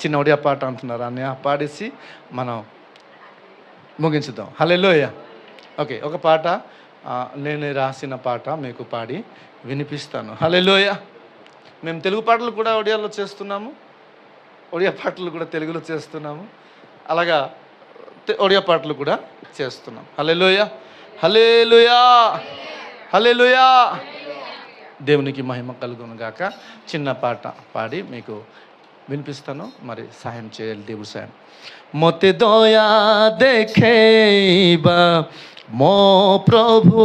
చిన్న ఒడియా పాట అంటున్నారు అన్నయ్య, పాడేసి మనం ముగించుదాం. హల్లెలూయ. ఓకే, ఒక పాట నేను రాసిన పాట మీకు పాడి వినిపిస్తాను. హల్లెలూయ. మేము తెలుగు పాటలు కూడా ఒడియాలో చేస్తున్నాము, ఒడియా పాటలు కూడా తెలుగులో చేస్తున్నాము, అలాగా ఒడియా పాటలు కూడా చేస్తున్నాం. హల్లెలూయ, హల్లెలూయ, హల్లెలూయ. దేవునికి మహిమ కలుగును గాక. చిన్న పాట పాడి మీకు వినిపిస్తాను, మరి సహాయం చేయాలి దేవుడు సాయం. మతే దయా দেখেবা ମୋ ପ୍ରଭୁ,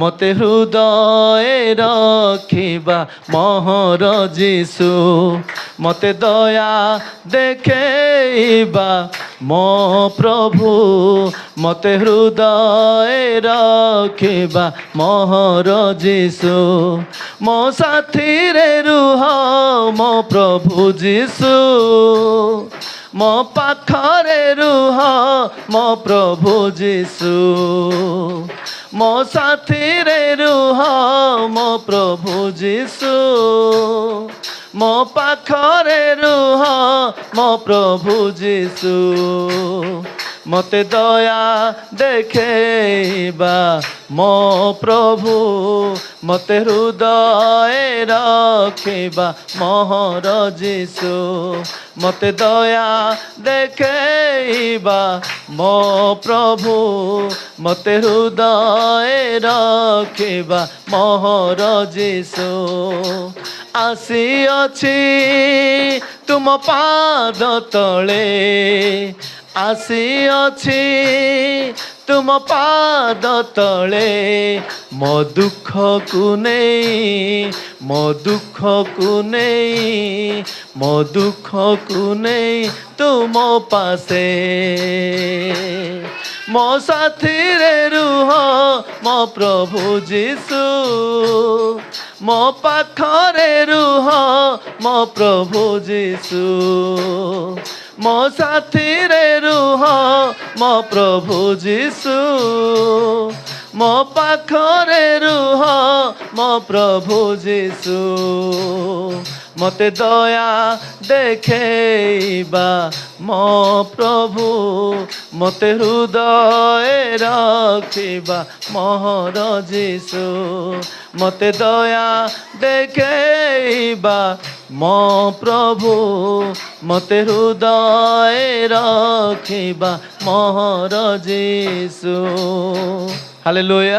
ମତେ ହୃଦୟ ରଖିବା ମୋହର ଯୀଶୁ, ମତେ ଦୟା ଦେଖେଇବା ମୋ ପ୍ରଭୁ, ମତେ ହୃଦୟ ରଖିବା ମୋହର ଯୀଶୁ, ମୋ ସାଥିରେ ରୁହ ମୋ ପ୍ରଭୁ ଯୀଶୁ, ମୋ ପାଖରେ ରୁହ ମୋ ପ୍ରଭୁ ଯୀଶୁ, ମୋ ସାଥିରେ ରୁହ ମୋ ପ୍ରଭୁ ଯୀଶୁ, ମୋ ପାଖରେ ରୁହ ମୋ ପ୍ରଭୁ ଯୀଶୁ, ମତେ ଦୟା ଦେଖେଇବା ମୋ ପ୍ରଭୁ, ମତେ ହୃଦୟ ରଖିବା ମୋହର ଯୀଶୁ, ମତେ ଦୟା ଦେଖେଇବା ମୋ ପ୍ରଭୁ, ମତେ ହୃଦୟ ରଖିବା ମୋହର ଯୀଶୁ, ଆସିଅଛି ତୁମ ପାଦ ତଳେ, ଆସିଅଛି ତୁମ ପାଦ ତଳେ, ମୋ ଦୁଃଖକୁ ନେଇ, ମୋ ଦୁଃଖକୁ ନେଇ, ମୋ ଦୁଃଖକୁ ନେଇ ତୁମ ପାଶେ, ମୋ ସାଥିରେ ରୁହ ମୋ ପ୍ରଭୁ ଯୀଶୁ, ମୋ ପାଖରେ ରୁହ ମୋ ପ୍ରଭୁ ଯୀଶୁ, ମୋ ସାଥିରେ ରୁହ ମୋ ପ୍ରଭୁ ଯୀଶୁ, ମୋ ପାଖରେ ରୁହ ମୋ ପ୍ରଭୁ ଯୀଶୁ, ମତେ ଦୟା ଦେଖେଇବା ମୋ ପ୍ରଭୁ, ମତେ ହୃଦୟ ରଖିବା ମୋହର ଯୀଶୁ, ମତେ ଦୟା ଦେଖେଇବା ମୋ ପ୍ରଭୁ, ମତେ ହୃଦୟ ରଖିବା ମୋହର ଯୀଶు. హల్లెలూయ.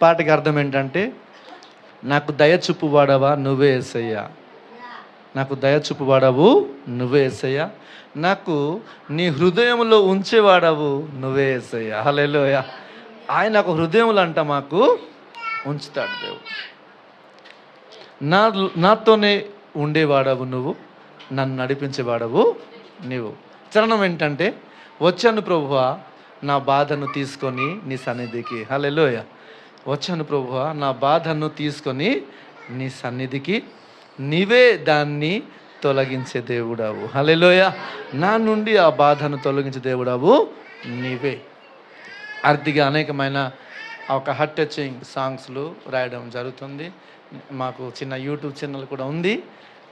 పాటకి అర్థం ఏంటంటే, నాకు దయ చూపువాడవా నువ్వే యేసయ్యా, నాకు దయ చూపువాడవు నువ్వే యేసయ్యా, నాకు నీ హృదయంలో ఉంచేవాడవు నువ్వే యేసయ్యా. హల్లెలూయ. ఆయన ఒక హృదయంలో అంట మాకు ఉంచుతాడు దేవుడు. నాతోనే ఉండేవాడవు నువ్వు, నన్ను నడిపించేవాడవు నీవు. చరణం ఏంటంటే, వచ్చాను ప్రభువా నా బాధను తీసుకొని నీ సన్నిధికి. హల్లెలూయ. వచ్చాను ప్రభువా నా బాధను తీసుకొని నీ సన్నిధికి, నీవే దాన్ని తొలగించే దేవుడావు. హల్లెలూయ. నా నుండి ఆ బాధను తొలగించే దేవుడావు నీవే. అర్థిగా అనేకమైన ఒక హార్ట్ టచింగ్ సాంగ్స్లు రాయడం జరుగుతుంది. మాకు చిన్న యూట్యూబ్ ఛానల్ కూడా ఉంది.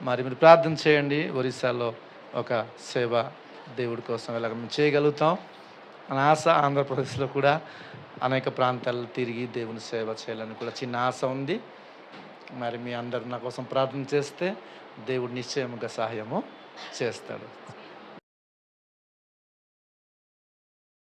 మరి మీరు ప్రార్థన చేయండి. ఒరిస్సాలో ఒక సేవ దేవుడి కోసం ఇలాగ మేము చేయగలుగుతాం అని ఆశ. ఆంధ్రప్రదేశ్లో కూడా అనేక ప్రాంతాలు తిరిగి దేవుని సేవ చేయాలని కూడా చిన్న ఆశ ఉంది. మరి మీ అందరూ నా కోసం ప్రార్థన చేస్తే దేవుడు నిశ్చయముగా సహాయము చేస్తాడు.